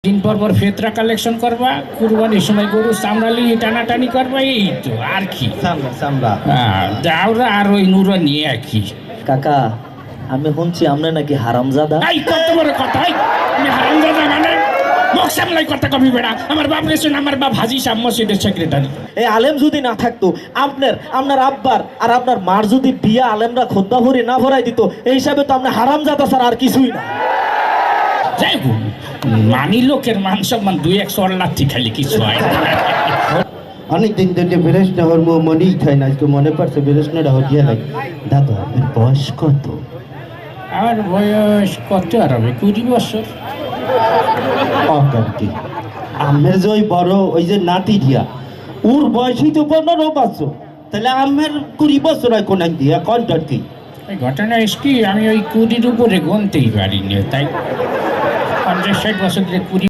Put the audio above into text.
দিন পর পর ফেতরা কালেকশন করবা, কুরবানির সময় গরু চামড়ালি টানাটানি করবা, এই তো আর কি। যাওরা আর ওই নুরা নিয়ে কি কাকা, আমি শুনছি আমরা নাকি হারামজাদা। এই কত বড় কথা! আমি হারামজাদা মানে মুখ সামলাই কথা কবি বেড়া। আমার বাপ রেছেন, আমার বাপ হাজি সাহেব মসজিদের সেক্রেটারি। এই আলেম যদি না থাকতো, আপনার আব্বার আর আপনার মার যদি বিয়া আলেমরা খোদ্দা ভরে না ভরাই দিত, এই হিসাবে তো আমরা হারামজাদা স্যার আর কিছুই না। যাই হোক, মানি লোকের মান সম্মান দুই এক সর লাথি খালি কিছু হয় না। অনেকদিন ধরে বেরেস্তা হওয়ার মনেই খায় না, আজকে মনে পড়ছে বেরেস্তাটা হরিয়া লাগে। দাদা আপনার বয়স কত? আমার বয়স কত আর হবে? 20 বছর। অকান্তি আমের যে ওই বড় ওই যে নাতি দিয়া, ওর বয়সই তো 15 বছর, তাহলে আমের 20 বছর হয় কোন দিয়া কন্টার কি? এই ঘটনা কি, আমি ওই 20-র উপরে গুনতেই পারিনি, তাই 50-60 বছর ধরে 20